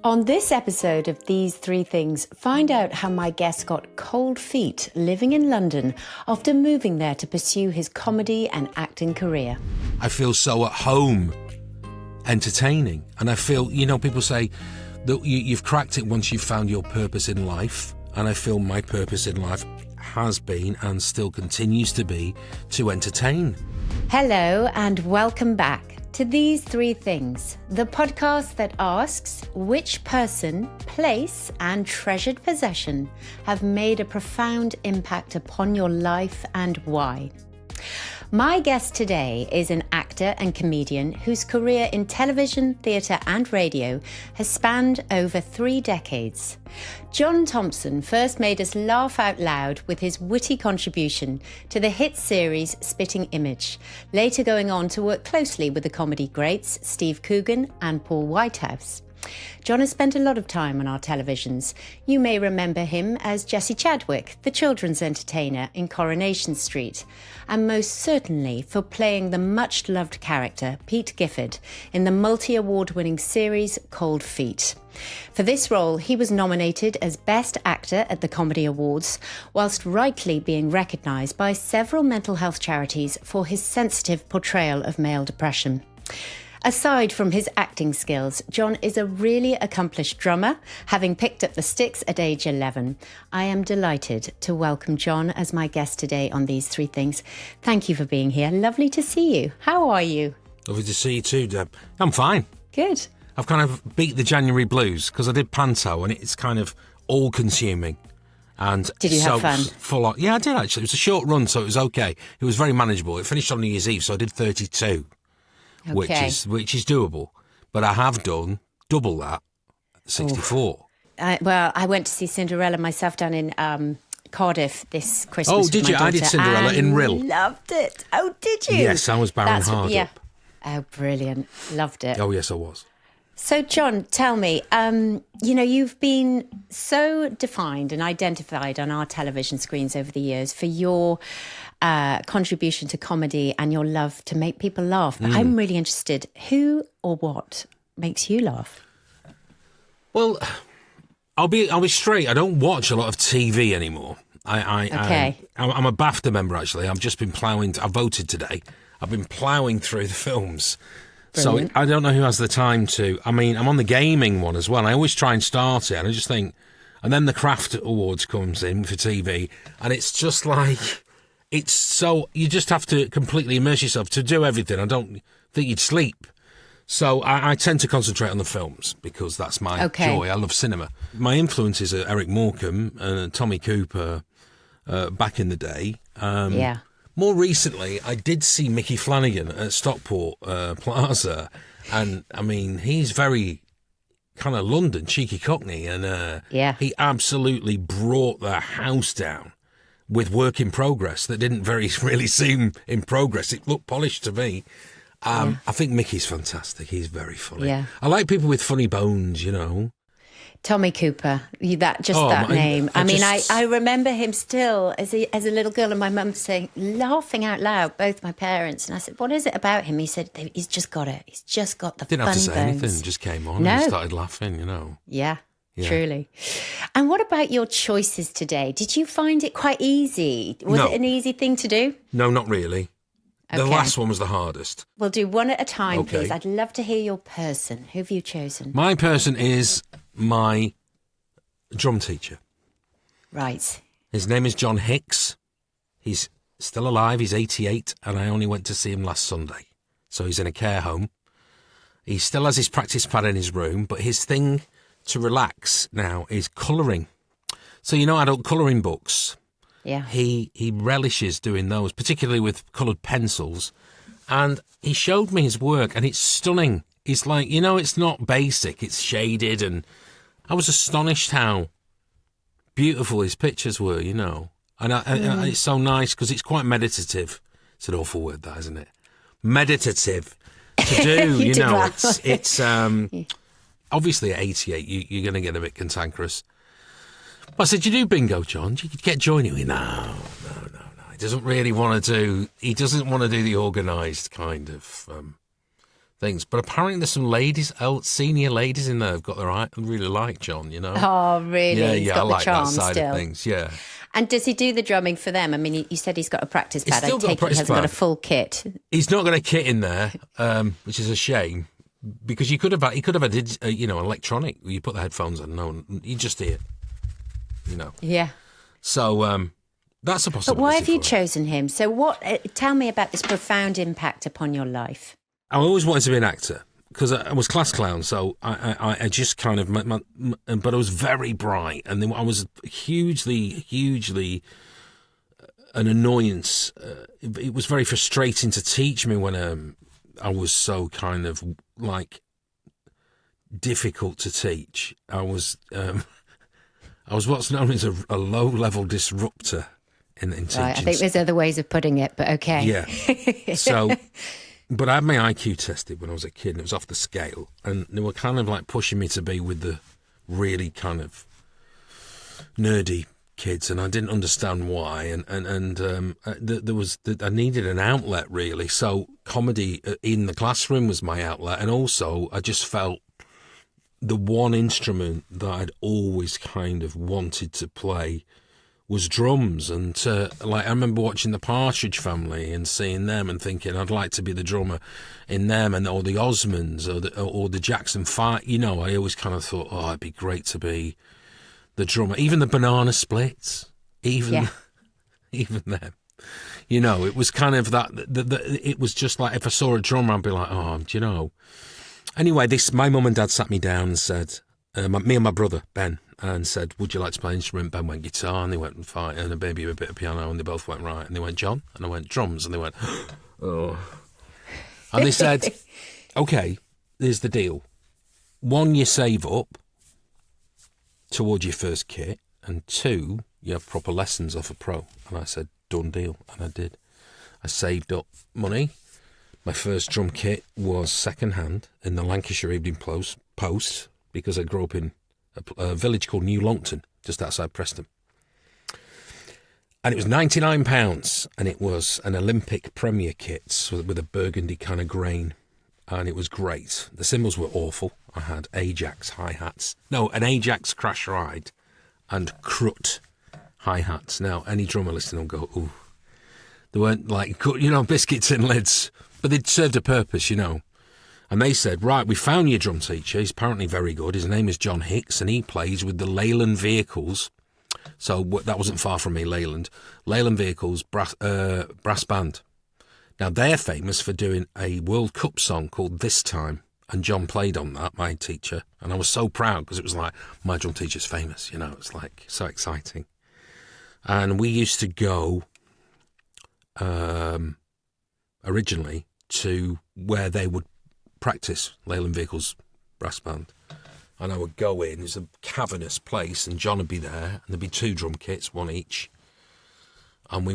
On this episode of These Three Things, find out how my guest got cold feet living in London after moving there to pursue his comedy and acting career. I feel so at home entertaining. And I feel, people say that you've cracked it once you've found your purpose in life. And I feel my purpose in life has been and still continues to be to entertain. Hello and welcome back to These Three Things, the podcast that asks which person, place and treasured possession have made a profound impact upon your life and why. My guest today is an actor and comedian whose career in television, theatre and radio has spanned over 3 decades. John Thomson first made us laugh out loud with his witty contribution to the hit series Spitting Image, later going on to work closely with the comedy greats Steve Coogan and Paul Whitehouse. John has spent a lot of time on our televisions. You may remember him as Jesse Chadwick, the children's entertainer in Coronation Street, and most certainly for playing the much-loved character Pete Gifford in the multi-award-winning series Cold Feet. For this role, he was nominated as Best Actor at the Comedy Awards, whilst rightly being recognised by several mental health charities for his sensitive portrayal of male depression. Aside from his acting skills, John is a really accomplished drummer, having picked up the sticks at age 11. I am delighted to welcome John as my guest today on These Three Things. Thank you for being here. Lovely to see you. How are you? Lovely to see you too, Deb. I'm fine. Good. I've kind of beat the January blues because I did panto and it's kind of all-consuming. And did you have fun? Full on. Yeah, I did actually. It was a short run, so it was okay. It was very manageable. It finished on New Year's Eve, so I did 32. Okay. Which is doable, but I have done double that, 64. I went to see Cinderella myself down in Cardiff this Christmas. Oh, did you? I did Cinderella in Rill. Loved it. Oh, did you? Yes, I was Baron Hardup. Yeah. Oh, brilliant. Loved it. Oh, yes, I was. So, John, tell me, you've been so defined and identified on our television screens over the years for your contribution to comedy and your love to make people laugh. But I'm really interested, who or what makes you laugh? Well, I'll be straight. I don't watch a lot of TV anymore. Okay. I'm a BAFTA member, actually. I've just been ploughing. I voted today. I've been ploughing through the films. Brilliant. So I don't know who has the time to. I mean, I'm on the gaming one as well. I always try and start it, and I just think, and then the Craft Awards comes in for TV, and it's just like, it's so, you just have to completely immerse yourself to do everything. I don't think you'd sleep. So I tend to concentrate on the films because that's my joy. I love cinema. My influences are Eric Morecambe and Tommy Cooper back in the day. Yeah. More recently, I did see Mickey Flanagan at Stockport Plaza, and I mean, he's very kind of London, cheeky Cockney, and he absolutely brought the house down with work in progress that didn't really seem in progress. It looked polished to me. I think Mickey's fantastic. He's very funny. Yeah. I like people with funny bones, Tommy Cooper, that name. I remember him still as a little girl, and my mum saying, laughing out loud, both my parents. And I said, "What is it about him?" He said, "He's just got it. He's just got the funny bones." Didn't have to say anything. Just came on and started laughing. Yeah, truly. And what about your choices today? Did you find it quite easy? Was it an easy thing to do? No, not really. The last one was the hardest. We'll do one at a time, please. I'd love to hear your person. Who have you chosen? My person is my drum teacher. Right. His name is John Hicks. He's still alive. He's 88, and I only went to see him last Sunday. So he's in a care home. He still has his practice pad in his room, but his thing to relax now is colouring. So, adult colouring books. Yeah. He relishes doing those, particularly with coloured pencils. And he showed me his work, and it's stunning. It's like, it's not basic, it's shaded, and I was astonished how beautiful his pictures were, And it's so nice because it's quite meditative. It's an awful word, that, isn't it? Meditative to do, It's obviously at 88, you're going to get a bit cantankerous. But I said, "You do bingo, John? You could get joining me." No. He doesn't want to do the organised kind of things. But apparently there's some ladies, senior ladies in there who've got their eye, really like John, you know. Oh, really? Yeah, He's yeah, got I the like charm that side still. of things, yeah. And does he do the drumming for them? I mean, you said he's got a practice pad. Still I got a take it he practice hasn't got a pad. full kit. He's not got a kit in there, which is a shame, because he could have had, you know, electronic. You put the headphones on, no, you just hear, you know. Yeah. So that's a possibility. But why have you for him. chosen him? So what? Tell me about this profound impact upon your life. I always wanted to be an actor because I was class clown, so I just kind of, but I was very bright, and then I was hugely an annoyance. It was very frustrating to teach me when I was so kind of like difficult to teach. I was what's known as a low-level disruptor in teaching. Right, I think there's other ways of putting it, but okay. Yeah. So, but I had my IQ tested when I was a kid, and it was off the scale, and they were kind of like pushing me to be with the really kind of nerdy kids, and I didn't understand why, and there was I needed an outlet really. So comedy in the classroom was my outlet, and also I just felt the one instrument that I'd always kind of wanted to play was drums. And like I remember watching the Partridge Family and seeing them and thinking I'd like to be the drummer in them, and or the Osmonds or the Jackson 5. You know, I always kind of thought, oh, it'd be great to be the drummer. Even the Banana Splits, even them. You know, it was kind of that. It was just like if I saw a drummer, I'd be like, oh, do you know? Anyway, my mum and dad sat me down and said, me and my brother Ben, and said, would you like to play an instrument? Ben went guitar, and they went fine, and maybe a bit of piano, and they both went right. And they went John, and I went drums, and they went, oh. And they said, okay, here's the deal. 1, you save up towards your first kit, and 2, you have proper lessons off a pro. And I said, done deal, and I did. I saved up money. My first drum kit was second hand in the Lancashire Evening Post, because I grew up in a village called New Longton, just outside Preston. And it was £99, and it was an Olympic Premier kit with a burgundy kind of grain, and it was great. The cymbals were awful. I had an Ajax Crash Ride and Crut hi-hats. Now, any drummer listening will go, ooh. They weren't like, you know, biscuits and lids, but they'd served a purpose, you know. And they said, right, we found your drum teacher. He's apparently very good. His name is John Hicks, and he plays with the Leyland Vehicles. So that wasn't far from me, Leyland. Leyland Vehicles brass band. Now, they're famous for doing a World Cup song called This Time. And John played on that, my teacher. And I was so proud because it was like, my drum teacher's famous, you know. It's like so exciting. And we used to go originally to where they would practice, Leyland Vehicles brass band. And I would go in, it's a cavernous place, and John would be there, and there'd be 2 drum kits, 1 each. And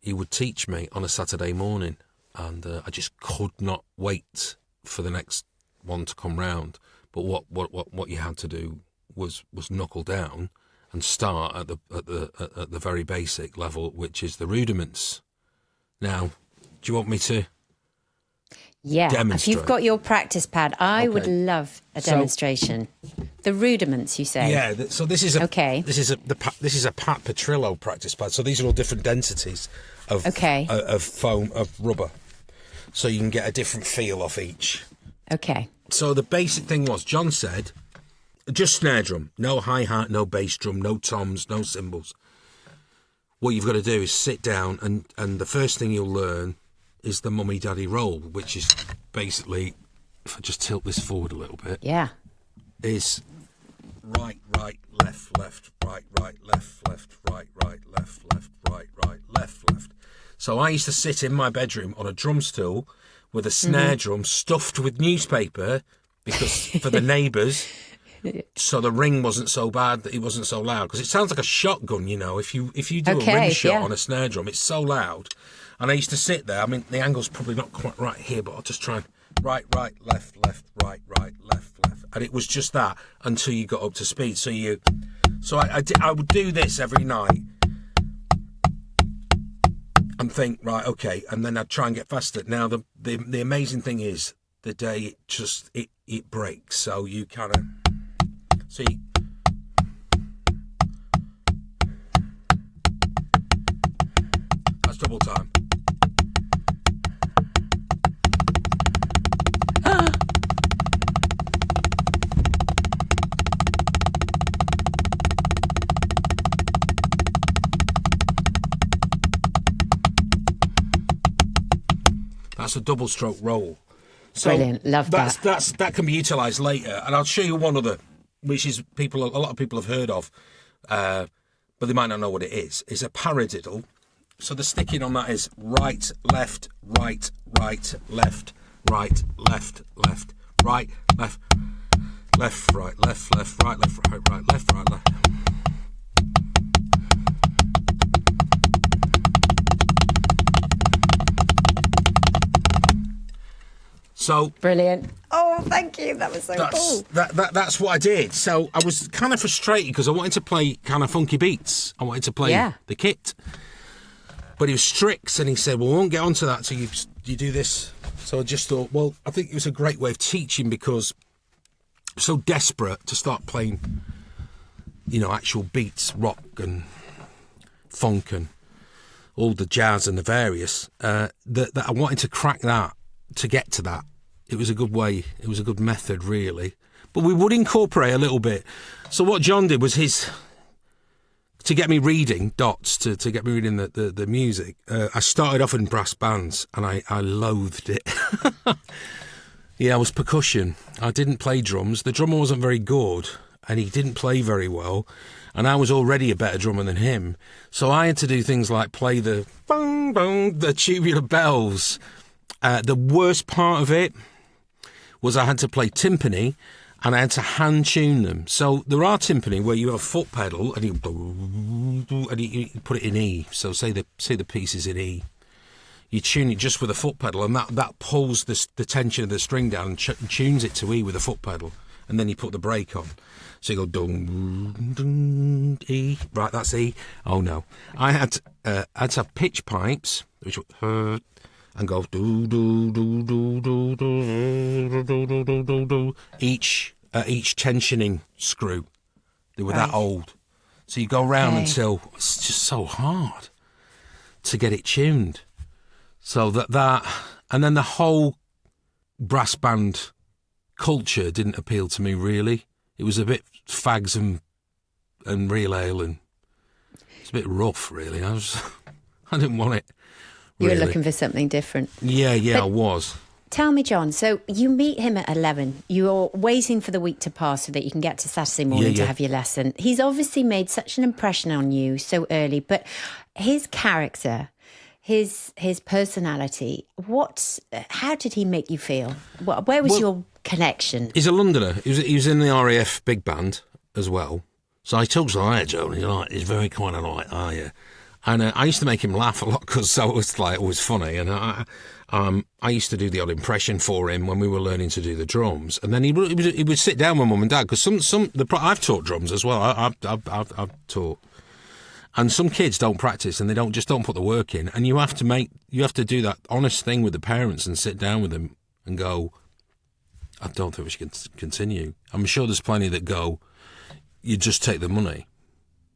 he would teach me on a Saturday morning, and I just could not wait for the next one to come round. But what you had to do was knuckle down and start at the very basic level, which is the rudiments. Now, do you want me to? Yeah, demonstrate? if you've got your practice pad, I would love a demonstration. The rudiments, you say? Yeah. So this is a Pat Petrillo practice pad. So these are all different densities of foam, of rubber. So you can get a different feel off each. Okay. So the basic thing was, John said, just snare drum, no hi-hat, no bass drum, no toms, no cymbals. What you've got to do is sit down, and the first thing you'll learn is the mummy daddy roll, which is basically, if I just tilt this forward a little bit, is right, left, right, left, right, left, left. So I used to sit in my bedroom on a drum stool with a snare drum stuffed with newspaper, because for the neighbours, so the ring wasn't so bad, that it wasn't so loud, because it sounds like a shotgun, you know. If you do a ring shot on a snare drum, it's so loud. And I used to sit there. I mean, the angle's probably not quite right here, but I'll just try and right, left, right, left. And it was just that until you got up to speed. So I would do this every night and think, right, okay, and then I'd try and get faster. Now, the amazing thing is, the day it breaks. So you kind of see. That's double time. That's a double stroke roll. So brilliant, love that. That can be utilised later, and I'll show you one other, which is a lot of people have heard of, but they might not know what it is. It's a paradiddle. So the sticking on that is right, left, right, right, left, right, left, left, right, left, left, right, left, left, right, left, right, right, left, right, left. So brilliant. Oh, thank you. That was so cool. That's what I did. So I was kind of frustrated because I wanted to play kind of funky beats. I wanted to play the kit. But he was strict and he said, well, we won't get onto that till you do this. So I just thought, well, I think it was a great way of teaching because I'm so desperate to start playing, actual beats, rock and funk and all the jazz and the various, that I wanted to crack that to get to that. It was a good way. It was a good method, really. But we would incorporate a little bit. So what John did was to get me reading dots, to get me reading the music. I started off in brass bands, and I loathed it. Yeah, I was percussion. I didn't play drums. The drummer wasn't very good, and he didn't play very well. And I was already a better drummer than him. So I had to do things like play the bong, bong, the tubular bells. The worst part of it was I had to play timpani and I had to hand tune them. So there are timpani where you have a foot pedal and you put it in E. So say the piece is in E. You tune it just with a foot pedal and that pulls the tension of the string down and tunes it to E with a foot pedal. And then you put the brake on. So you go dum, dum, E. Right, that's E. Oh no. I had to have pitch pipes, which were and go do do do do do do do do do do do each tensioning screw. They were that old, so you go round until it's just so hard to get it tuned. So that and then the whole brass band culture didn't appeal to me really. It was a bit fags and real ale and it's a bit rough really. I didn't want it. You were looking for something different. Yeah, I was. Tell me, John, so you meet him at 11. You're waiting for the week to pass so that you can get to Saturday morning to have your lesson. He's obviously made such an impression on you so early, but his character, his personality, how did he make you feel? Where was your connection? He's a Londoner. He was in the RAF big band as well. So he talks like that, Joe, and he's very kind of like, oh yeah. And I used to make him laugh a lot because it was funny. And I used to do the odd impression for him when we were learning to do the drums. And then he would sit down with mum and dad because I've taught drums as well. I've taught, and some kids don't practice and they don't put the work in. And you have to do that honest thing with the parents and sit down with them and go, I don't think we should continue. I'm sure there's plenty that go, you just take the money.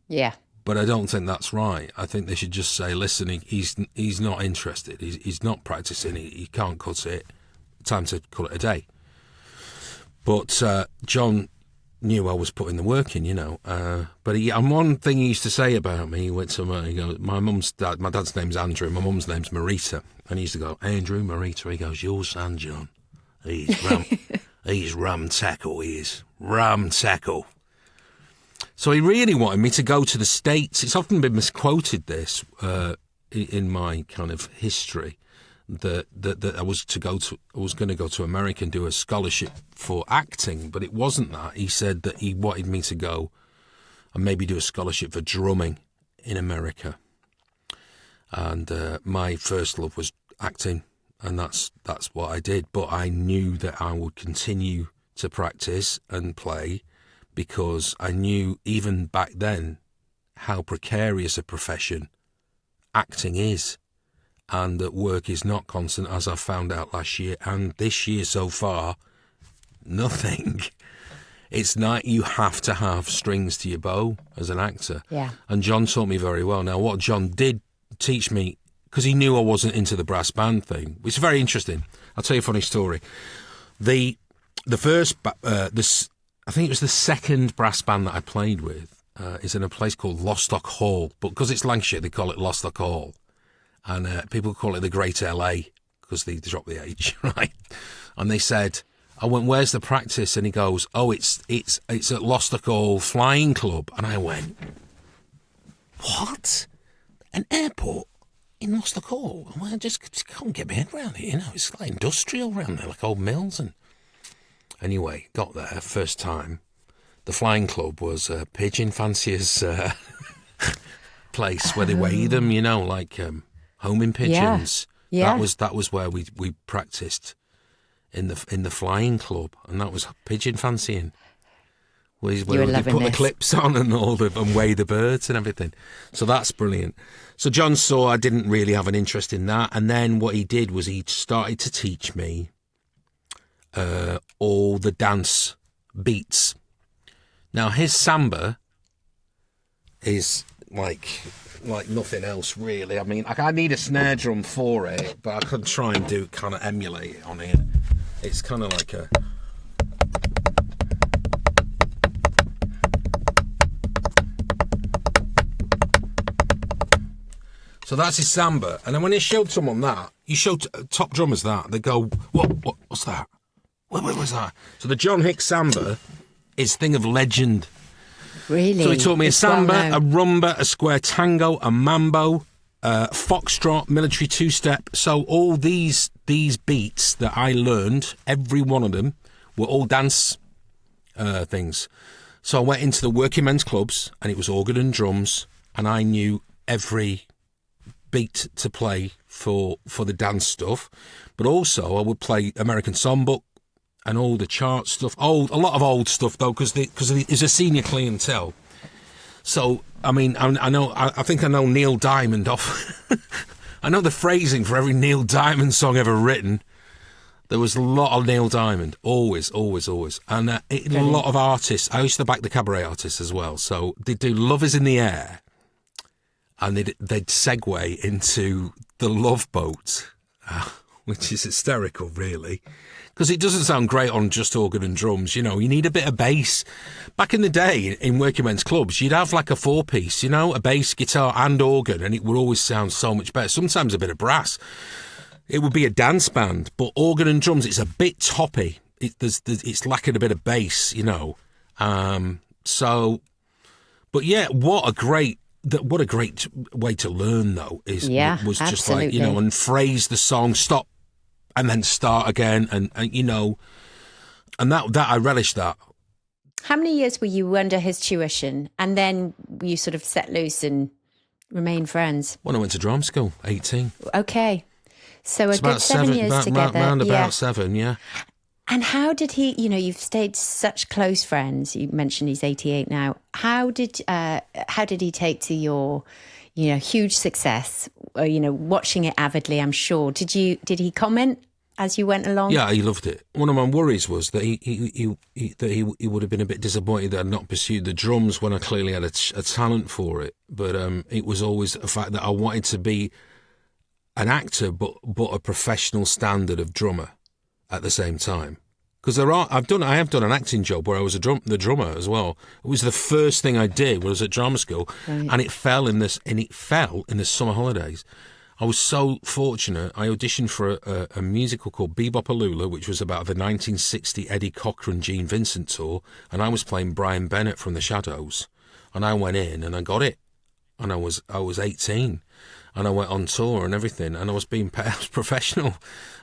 Yeah. But I don't think that's right. I think they should just say, listen, he's not interested. He's not practicing. He can't cut it. Time to call it a day. But John knew I was putting the work in, But and one thing he used to say about me, he went somewhere, he goes, my dad's name's Andrew, my mum's name's Marita. And he used to go, Andrew, Marita. He goes, your son, John, he's rum tackle, he is. Rum tackle. So he really wanted me to go to the States. It's often been misquoted, this, in my kind of history, that I was going to go to America and do a scholarship for acting, but it wasn't that. He said that he wanted me to go and maybe do a scholarship for drumming in America. And my first love was acting, and that's what I did. But I knew that I would continue to practice and play, because I knew even back then how precarious a profession acting is. and that work is not constant, as I found out last year. And this year so far, nothing. It's not, you have to have strings to your bow as an actor. Yeah. And John taught me very well. Now, what John did teach me, because he knew I wasn't into the brass band thing, which is very interesting. I'll tell you a funny story. The first, I think it was the second brass band that I played with, is in a place called Lostock Hall. But because it's Lancashire, they call it Lostock Hall. And people call it the Great LA, because they drop the H, right? And they said, I went, where's the practice? And he goes, oh, it's at Lostock Hall Flying Club. And I went, what? An airport in Lostock Hall? Well, I just can't get my head around it, you know. It's like industrial around there, like old mills. And anyway, got there, first time. The Flying Club was pigeon fanciers' place where they weigh them, you know, like homing pigeons. Yeah. That was where we practiced in the Flying Club, and that was pigeon fancying. Where they put the clips on and weigh the birds and everything. So that's brilliant. So John saw I didn't really have an interest in that, and then what he did was he started to teach me all the dance beats. Now his samba is like nothing else really. I mean, I need a snare drum for it, but I could try and emulate it on here. It's kind of like a... So that's his samba. And then when he showed someone that, you show top drummers that, they go, what's that? What was that? So the John Hicks samba is a thing of legend. Really? So he taught me a samba, a rumba, a square tango, a mambo, foxtrot, military two-step. So all these beats that I learned, every one of them, were all dance things. So I went into the working men's clubs, and it was organ and drums, and I knew every beat to play for the dance stuff. But also I would play American Songbook and all the chart stuff. A lot of old stuff though, because it's a senior clientele. So I mean, I think I know Neil Diamond off. I know the phrasing for every Neil Diamond song ever written. There was a lot of Neil Diamond, always. And a lot of artists. I used to back the cabaret artists as well. So they'd do Love Is in the Air, and they'd segue into the Love Boat, which is hysterical, really. Because it doesn't sound great on just organ and drums, you know. You need a bit of bass. Back in the day, in working men's clubs, you'd have like a four-piece, you know, a bass, guitar and organ, and it would always sound so much better. Sometimes a bit of brass. It would be a dance band, but organ and drums, it's a bit toppy. It's lacking a bit of bass, you know. But yeah, what a great way to learn, though, was just absolutely. like, you know, and phrase the song, stop, and then start again, and you know, and that I relish that. How many years were you under his tuition, and then you sort of set loose and remain friends? When I went to drama school, 18. Okay, so a good 7 years together. Round about 7, yeah. And how did he? You know, you've stayed such close friends. You mentioned he's 88 now. How did he take to your, you know, huge success? You know, watching it avidly, I'm sure. Did he comment as you went along? Yeah, he loved it. One of my worries was that he would have been a bit disappointed that I'd not pursued the drums when I clearly had a talent for it. But it was always a fact that I wanted to be an actor, but a professional standard of drummer at the same time. Because I have done an acting job where I was the drummer as well. It was the first thing I did was at drama school, right. And it fell in the summer holidays. I was so fortunate. I auditioned for a musical called Bebop-A-Lula, which was about the 1960 Eddie Cochran, Gene Vincent tour, and I was playing Brian Bennett from The Shadows, and I went in and I got it, and I was 18. And I went on tour and everything, and I was professional,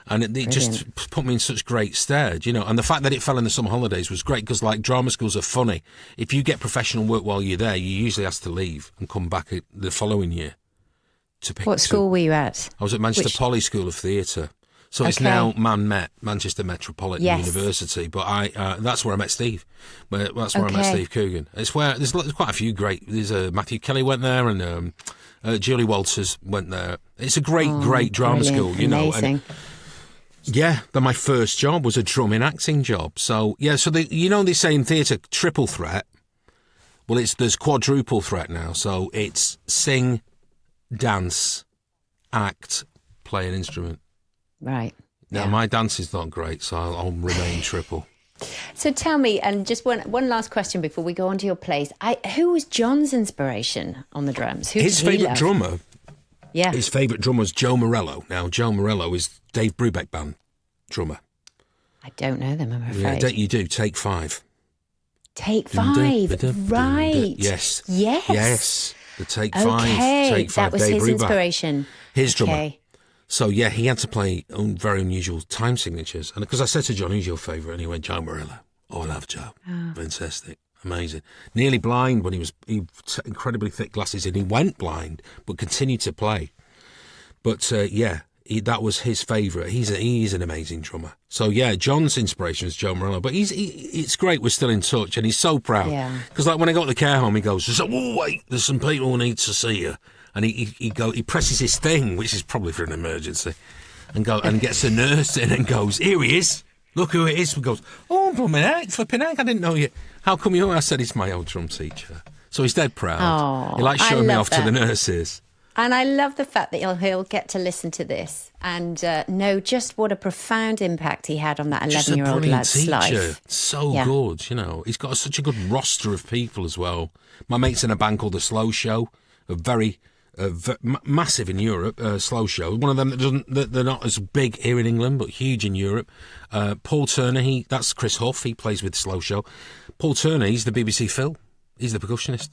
and it just put me in such great stead, you know. And the fact that it fell in the summer holidays was great, because like drama schools are funny. If you get professional work while you're there, you usually have to leave and come back the following year. What school were you at? I was at Manchester Poly School of Theatre. So it's now Manchester Metropolitan University, but that's where I met Steve. That's where I met Steve Coogan. It's where there's quite a few great. There's Matthew Kelly went there, and Julie Walters went there. It's a great drama school, you know. Amazing. Yeah, then my first job was a drumming acting job. So, yeah, so they say in theatre, triple threat. Well, there's quadruple threat now. So it's sing, dance, act, play an instrument. Right. Now, my dance is not great, so I'll remain triple. So tell me, and just one last question before we go on to your plays. Who was John's inspiration on the drums? His favourite drummer? Yeah. His favourite drummer was Joe Morello. Now, Joe Morello is Dave Brubeck band drummer. I don't know them, I'm afraid. Yeah, you do. Take 5. Take 5, right. Yes. The Take 5. Okay, Take 5. That was Dave his Brubeck. Inspiration. His drummer. So, yeah, he had to play very unusual time signatures. And because I said to John, who's your favourite? And he went, Joe Morello. Oh, I love Joe. Oh. Fantastic. Amazing. Nearly blind when he incredibly thick glasses and he went blind, but continued to play. But, that was his favourite. He's an amazing drummer. So, yeah, John's inspiration is Joe Morello. But it's great we're still in touch and he's so proud. Because, like, when I got to the care home, he goes, oh, wait, there's some people who need to see you. And he presses his thing, which is probably for an emergency, and gets a nurse in and goes, here he is. Look who it is. And goes, oh, flipping heck, I didn't know you. How come you? I said, it's my old drum teacher. So he's dead proud. Oh, he likes showing me off to the nurses. And I love the fact that he'll get to listen to this and know just what a profound impact he had on that 11-year-old lad's life. So good, you know. He's got such a good roster of people as well. My mate's in a band called The Slow Show, massive in Europe, Slow Show. One of them they're not as big here in England, but huge in Europe. Paul Turner, that's Chris Huff. He plays with Slow Show. Paul Turner, he's the BBC Phil. He's the percussionist.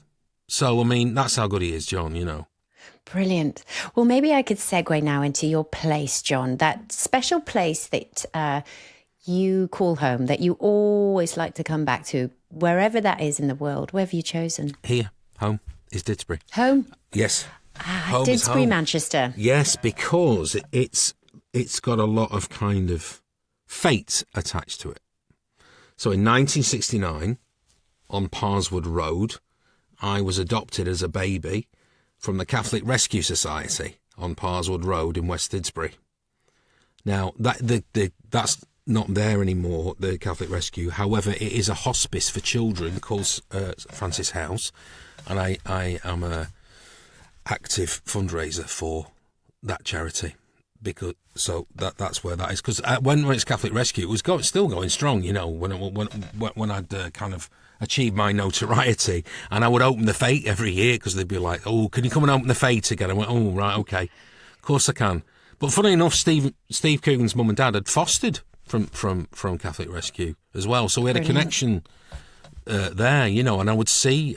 So, I mean, that's how good he is, John, you know. Brilliant. Well, maybe I could segue now into your place, John, that special place that you call home, that you always like to come back to, wherever that is in the world. Where have you chosen? Here, home, is Didsbury. Home? Yes. Didsbury, Manchester. Yes, because it's got a lot of kind of fate attached to it. So in 1969, on Parswood Road, I was adopted as a baby from the Catholic Rescue Society on Parswood Road in West Didsbury. Now, that's not there anymore, the Catholic Rescue. However, it is a hospice for children called Francis House, and I am a active fundraiser for that charity. That's where that is. Because when it's Catholic Rescue, it was still going strong, you know, when I'd kind of achieved my notoriety, and I would open the fete every year because they'd be like, oh, can you come and open the fete again? I went, oh, right, okay, of course I can. But funny enough, Steve Coogan's mum and dad had fostered from Catholic Rescue as well, so we had a connection there, you know, and I would see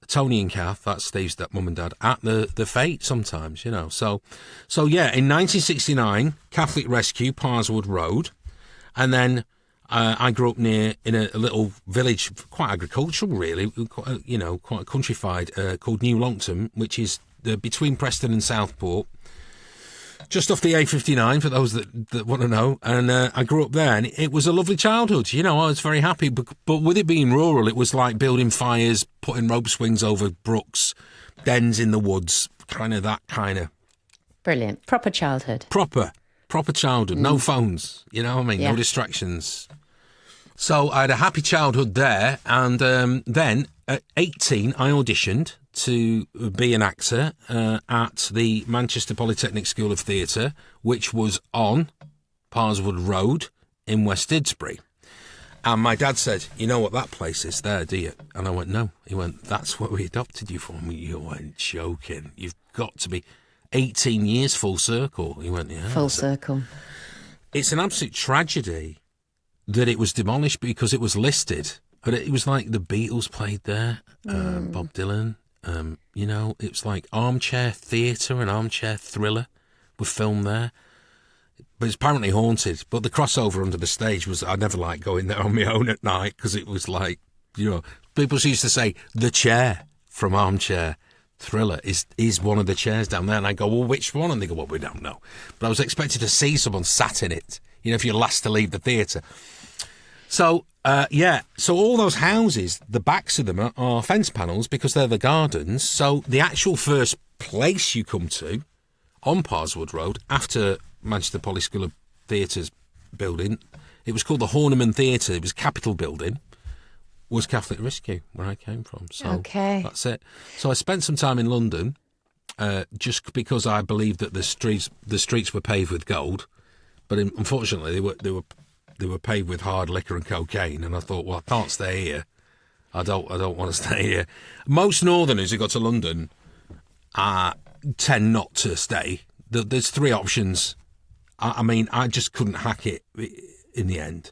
Tony and Kath, that's Steve's mum and dad, at the fete sometimes, you know. So yeah, in 1969, Catholic Rescue, Parswood Road, and then I grew up in a little village, quite agricultural, really, you know, quite countrified, called New Longton, which is between Preston and Southport, just off the A59 for those that want to know. And I grew up there, and it was a lovely childhood. You know, I was very happy. But with it being rural, it was like building fires, putting rope swings over brooks, dens in the woods, that kind of. Brilliant. Proper childhood. Proper childhood. No phones, you know what I mean? Yeah. No distractions. So I had a happy childhood there. And then at 18, I auditioned to be an actor at the Manchester Polytechnic School of Theatre, which was on Parswood Road in West Didsbury. And my dad said, you know what that place is there, do you? And I went, no. He went, that's what we adopted you from. You went, joking. You've got to be 18 years full circle. He went, yeah. Full circle. It's an absolute tragedy that it was demolished because it was listed. But it was like the Beatles played there, Bob Dylan. You know, it was like armchair theatre and armchair thriller were filmed there. But it's apparently haunted. But the crossover under the stage was, I never liked going there on my own at night because it was like, you know, people used to say the chair from Armchair Thriller is one of the chairs down there. And I go, well, which one? And they go, well, we don't know. But I was expected to see someone sat in it, you know, if you're last to leave the theatre. So, so all those houses, the backs of them are fence panels because they're the gardens. So the actual first place you come to on Parswood Road after Manchester Poly School of Theatre's building, it was called the Horniman Theatre. It was Capitol Building, was Catholic Rescue, where I came from. So that's it. So I spent some time in London just because I believed that the streets were paved with gold. But unfortunately, they were paved with hard liquor and cocaine, and I thought, well, I can't stay here. I don't want to stay here. Most Northerners who go to London tend not to stay. There's three options. I mean, I just couldn't hack it in the end.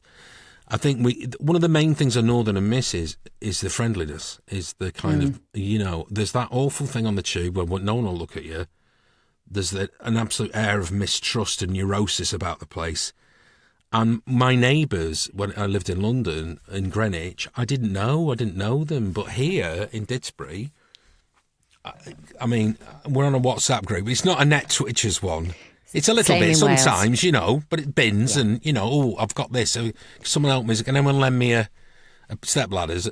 I think one of the main things a Northerner misses is the friendliness, is the kind of, there's that awful thing on the tube where no one will look at you. There's an absolute air of mistrust and neurosis about the place. And my neighbours, when I lived in London, in Greenwich, I didn't know them. But here in Didsbury, I mean, we're on a WhatsApp group. It's not a net Twitchers one. It's a little bit sometimes, but it bins and, I've got this. So someone help me. Can anyone lend me a step ladders?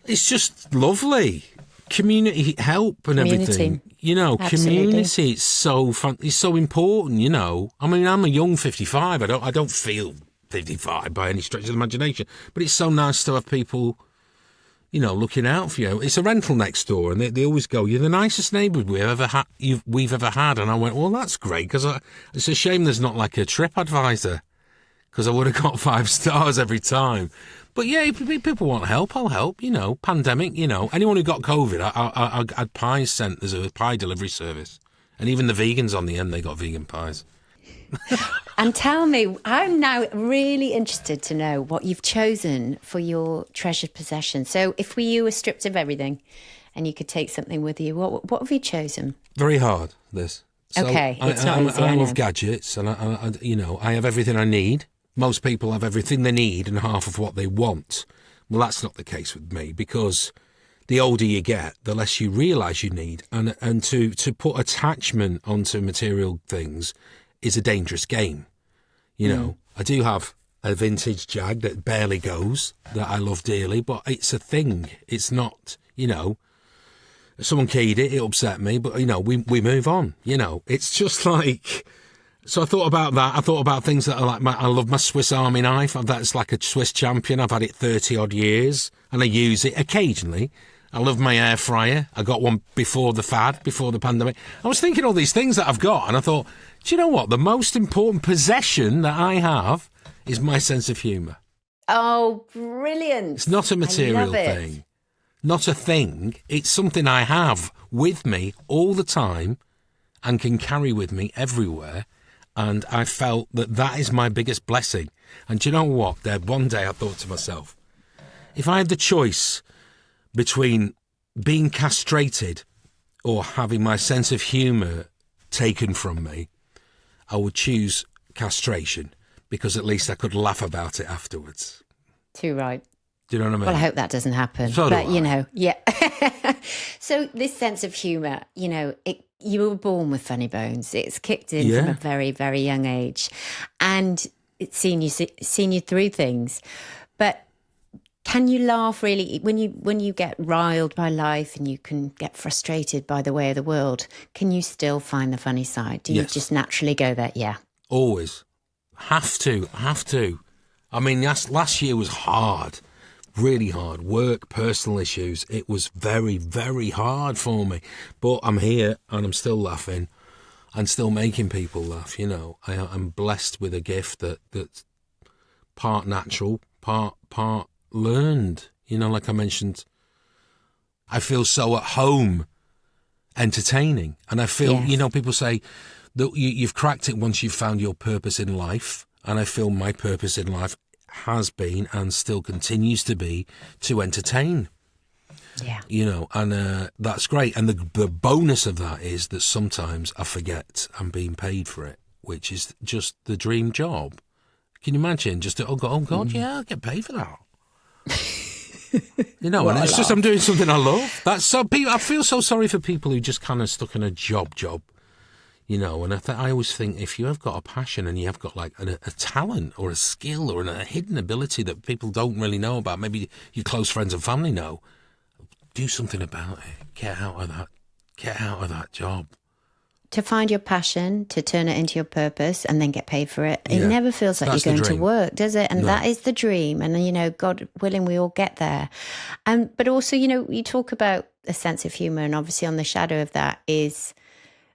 It's just lovely. Community help and everything. Absolutely. Community, it's so fun. It's so important, I mean, I'm a young 55. I don't feel 55 by any stretch of the imagination. But it's so nice to have people, looking out for you. It's a rental next door, and they always go, "You're the nicest neighbour we've ever had." And I went, "Well, that's great, because it's a shame there's not like a TripAdvisor, because I would have got 5 stars every time." But yeah, if people want help, I'll help. Pandemic. Anyone who got COVID, I had pies sent. There's a pie delivery service, and even the vegans on the end, they got vegan pies. And tell me, I'm now really interested to know what you've chosen for your treasured possession. So if you were stripped of everything and you could take something with you, what have you chosen? Very hard, this. So okay, it's not easy. I love gadgets, and I have everything I need. Most people have everything they need and half of what they want. Well, that's not the case with me, because the older you get, the less you realise you need. And to put attachment onto material things is a dangerous game. I do have a vintage Jag that barely goes, that I love dearly, but it's a thing. It's not, if someone keyed it upset me, but, we move on, It's just like... So I thought about that. I thought about things that are like I love my Swiss Army knife. That's like a Swiss champion. I've had it 30 odd years and I use it occasionally. I love my air fryer. I got one before the pandemic. I was thinking all these things that I've got, and I thought, do you know what? The most important possession that I have is my sense of humour. Oh, brilliant. It's not a material thing. Not a thing. It's something I have with me all the time and can carry with me everywhere. And I felt that is my biggest blessing. And do you know what, Deb? One day I thought to myself, if I had the choice between being castrated or having my sense of humour taken from me, I would choose castration, because at least I could laugh about it afterwards. Too right. Do you know what I mean? Well, I hope that doesn't happen. So but, yeah. So this sense of humour, you were born with funny bones. It's kicked in from a very, very young age. And it's seen you through things. But can you laugh really when you get riled by life and you can get frustrated by the way of the world? Can you still find the funny side? Do you just naturally go there? Yeah. Always. Have to. I mean, last year was hard. Really hard. Work, personal issues. It was very, very hard for me. But I'm here and I'm still laughing and still making people laugh, I'm blessed with a gift that's part natural, part learned. Like I mentioned, I feel so at home entertaining. And I feel, people say that you've cracked it once you've found your purpose in life. And I feel my purpose in life has been and still continues to be to entertain. Yeah. And that's great. And the bonus of that is that sometimes I forget I'm being paid for it, which is just the dream job. Can you imagine? Just, oh God, yeah, I get paid for that. And it's just I'm doing something I love. That's so. I feel so sorry for people who just kind of stuck in a job. you know. And I always think if you have got a passion and you have got like a talent or a skill or a hidden ability that people don't really know about, maybe your close friends and family know, do something about it. Get out of that job. To find your passion, to turn it into your purpose and then get paid for it. It never feels like you're going to work, does it? And that is the dream. And, you know, God willing, we all get there. But also, you know, you talk about a sense of humour, and obviously on the shadow of that is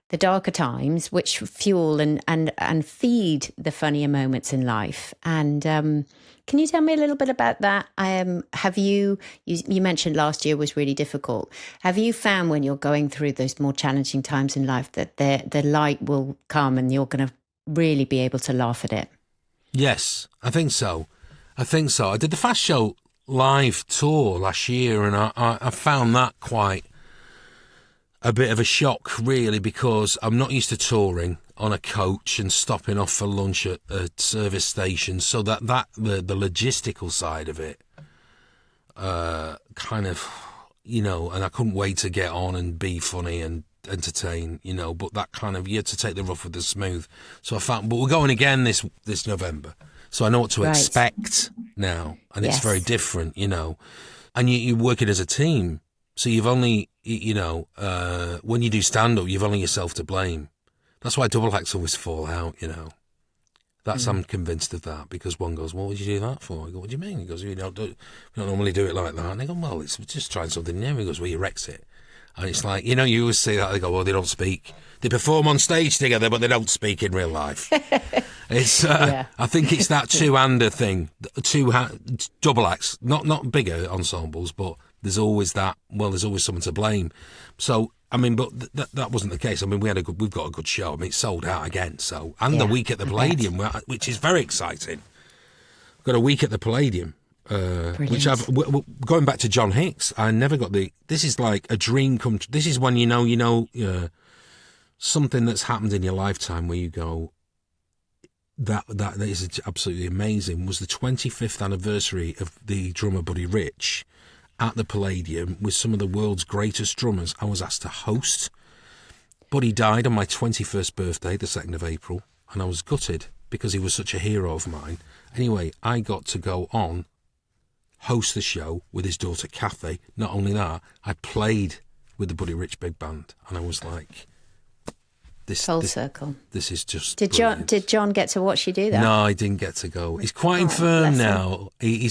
the darker times, which fuel and feed the funnier moments in life. And can you tell me a little bit about that? Have you mentioned last year was really difficult. Have you found when you're going through those more challenging times in life that the light will come and you're going to really be able to laugh at it? Yes, I think so. I did the Fast Show live tour last year, and I found that quite a bit of a shock, really, because I'm not used to touring on a coach and stopping off for lunch at service stations. So that the logistical side of it, kind of, you know, and I couldn't wait to get on and be funny and entertain, you know. But that kind of, you had to take the rough with the smooth. So I found, but we're going again this November, so I know what to expect now, and it's very different, you know. And you're working as a team. So you've only, you know, when you do stand-up, you've only yourself to blame. That's why double acts always fall out, you know. I'm convinced of that, because one goes, "What would you do that for?" I go, "What do you mean?" He goes, we don't normally do it like that." And I go, "Well, it's just trying something new." He goes, "Well, you wrecks it." And it's like, you know, you always say that. They go, "Well, they don't speak. They perform on stage together, but they don't speak in real life." It's, I think it's that two-hander thing, double acts, not bigger ensembles, but there's always that. Well, there's always someone to blame. So, I mean, but that wasn't the case. I mean, we've got a good show. I mean, it's sold out again. So, and the week at the Palladium, which is very exciting. We've got a week at the Palladium, which going back to John Hicks. I never got this is like a dream come true. This is when you know, something that's happened in your lifetime where you go, that is absolutely amazing. Was the 25th anniversary of the drummer Buddy Rich at the Palladium with some of the world's greatest drummers. I was asked to host. Buddy died on my 21st birthday, the 2nd of April, and I was gutted because he was such a hero of mine. Anyway, I got to go on, host the show with his daughter Kathy. Not only that, I played with the Buddy Rich Big Band, and I was like, Full circle. This is just Did John get to watch you do that? No, I didn't get to go. He's quite infirm now. He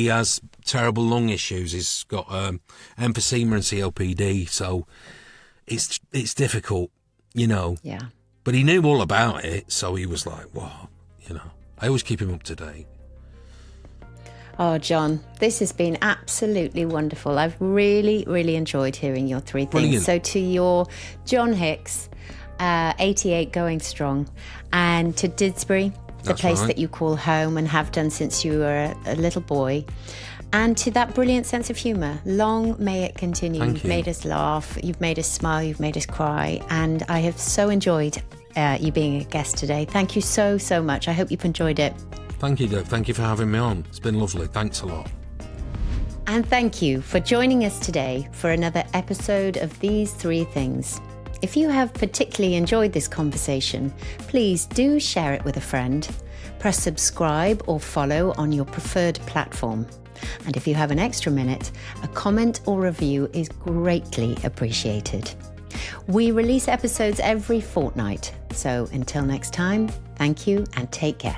has terrible lung issues. He's got emphysema and COPD, so it's difficult, you know. Yeah. But he knew all about it, so he was like, "Wow," you know. I always keep him up to date. Oh, John, this has been absolutely wonderful. I've really, really enjoyed hearing your three things. Brilliant. So to your John Hicks, 88 going strong, and to Didsbury, the place that you call home and have done since you were a little boy, and to that brilliant sense of humour. Long may it continue. You've made us laugh, you've made us smile, you've made us cry, and I have so enjoyed you being a guest today. Thank you so, so much. I hope you've enjoyed it. Thank you, Deb. Thank you for having me on. It's been lovely. Thanks a lot. And thank you for joining us today for another episode of These Three Things. If you have particularly enjoyed this conversation, please do share it with a friend. Press subscribe or follow on your preferred platform. And if you have an extra minute, a comment or review is greatly appreciated. We release episodes every fortnight. So until next time, thank you and take care.